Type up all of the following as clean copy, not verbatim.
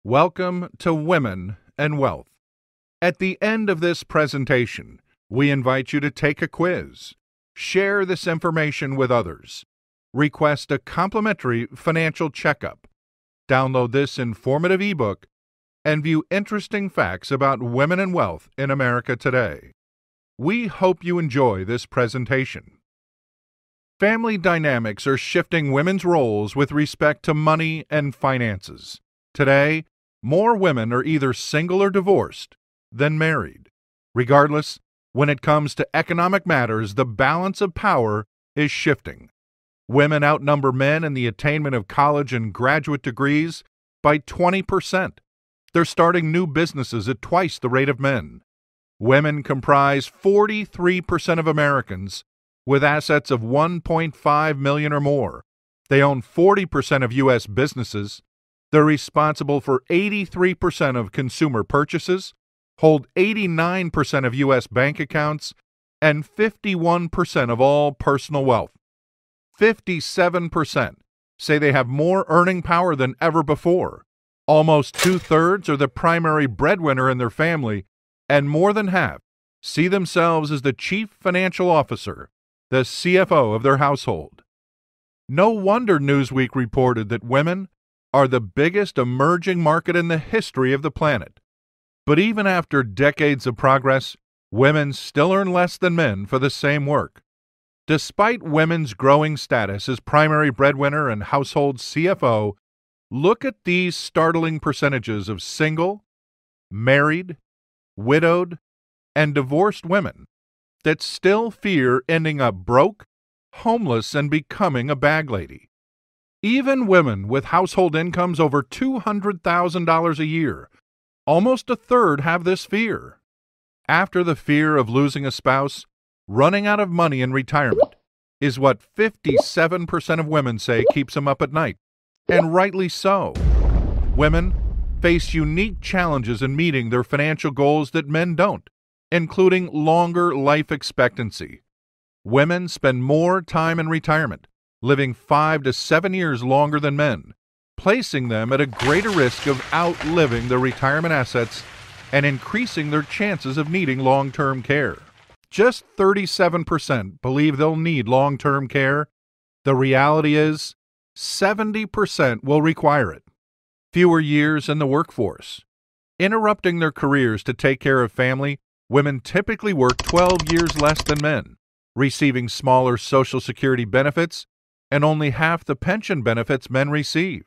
Welcome to Women and Wealth. At the end of this presentation, we invite you to take a quiz, share this information with others, request a complimentary financial checkup, download this informative ebook, and view interesting facts about women and wealth in America today. We hope you enjoy this presentation. Family dynamics are shifting women's roles with respect to money and finances. Today, more women are either single or divorced than married. Regardless, when it comes to economic matters, the balance of power is shifting. Women outnumber men in the attainment of college and graduate degrees by 20%. They're starting new businesses at twice the rate of men. Women comprise 43% of Americans with assets of $1.5 million or more. They own 40% of U.S. businesses. They're responsible for 83% of consumer purchases, hold 89% of U.S. bank accounts, and 51% of all personal wealth. 57% say they have more earning power than ever before. Almost two-thirds are the primary breadwinner in their family, and more than half see themselves as the chief financial officer, the CFO of their household. No wonder Newsweek reported that women are the biggest emerging market in the history of the planet. But even after decades of progress, women still earn less than men for the same work. Despite women's growing status as primary breadwinner and household CFO, look at these startling percentages of single, married, widowed, and divorced women that still fear ending up broke, homeless, and becoming a bag lady. Even women with household incomes over $200,000 a year, almost a third have this fear. After the fear of losing a spouse, running out of money in retirement is what 57% of women say keeps them up at night, and rightly so. Women face unique challenges in meeting their financial goals that men don't, including longer life expectancy. Women spend more time in retirement, living 5 to 7 years longer than men, placing them at a greater risk of outliving their retirement assets and increasing their chances of needing long-term care. Just 37% believe they'll need long-term care. The reality is 70% will require it. Fewer years in the workforce. Interrupting their careers to take care of family, women typically work 12 years less than men, receiving smaller Social Security benefits and only half the pension benefits men receive.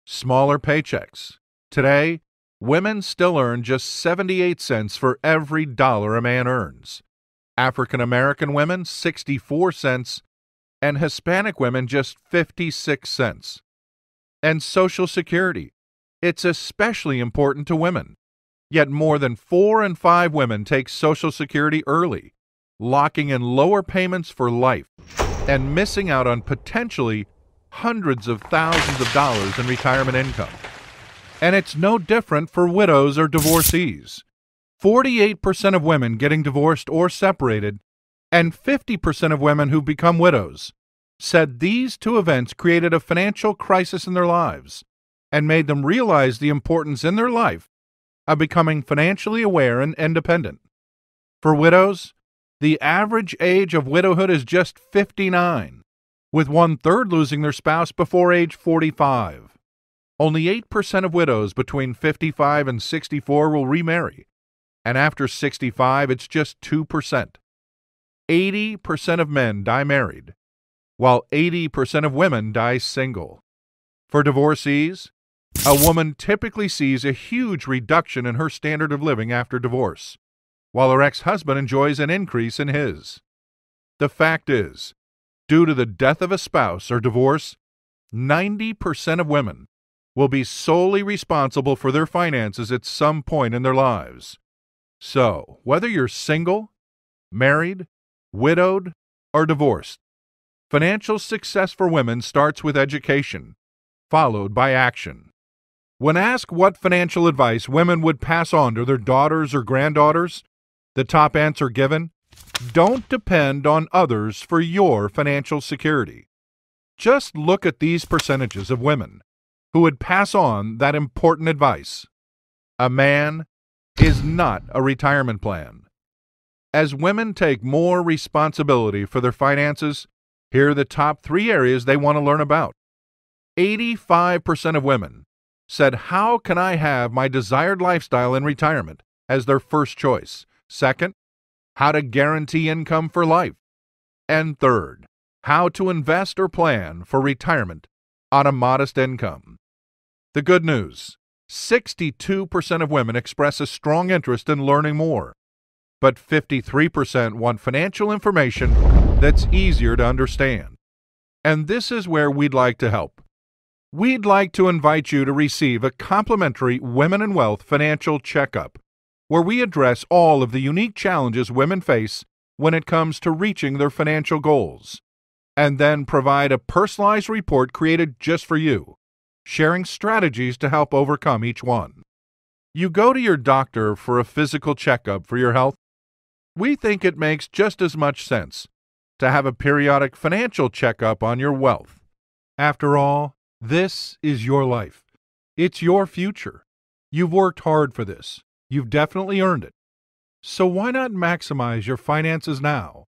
Smaller paychecks. Today, women still earn just 78 cents for every dollar a man earns. African American women, 64 cents, and Hispanic women, just 56 cents. And Social Security. It's especially important to women. Yet more than 4 in 5 women take Social Security early, locking in lower payments for life and missing out on potentially hundreds of thousands of dollars in retirement income. And it's no different for widows or divorcees. 48% of women getting divorced or separated, and 50% of women who become widows, said these two events created a financial crisis in their lives and made them realize the importance in their life of becoming financially aware and independent. For widows, the average age of widowhood is just 59, with 1/3 losing their spouse before age 45. Only 8% of widows between 55 and 64 will remarry, and after 65, it's just 2%. 80% of men die married, while 80% of women die single. For divorcees, a woman typically sees a huge reduction in her standard of living after divorce, while her ex-husband enjoys an increase in his. The fact is, due to the death of a spouse or divorce, 90% of women will be solely responsible for their finances at some point in their lives. So, whether you're single, married, widowed, or divorced, financial success for women starts with education, followed by action. When asked what financial advice women would pass on to their daughters or granddaughters, the top answer given: don't depend on others for your financial security. Just look at these percentages of women who would pass on that important advice. A man is not a retirement plan. As women take more responsibility for their finances, here are the top 3 areas they want to learn about. 85% of women said, "How can I have my desired lifestyle in retirement?" as their first choice. Second, how to guarantee income for life. And third, how to invest or plan for retirement on a modest income. The good news, 62% of women express a strong interest in learning more, but 53% want financial information that's easier to understand. And this is where we'd like to help. We'd like to invite you to receive a complimentary Women and Wealth financial checkup, where we address all of the unique challenges women face when it comes to reaching their financial goals, and then provide a personalized report created just for you, sharing strategies to help overcome each one. You go to your doctor for a physical checkup for your health. We think it makes just as much sense to have a periodic financial checkup on your wealth. After all, this is your life. It's your future. You've worked hard for this. You've definitely earned it. So why not maximize your finances now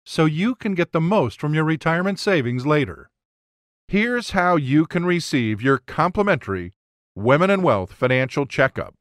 so you can get the most from your retirement savings later? Here's how you can receive your complimentary Women and Wealth financial checkup.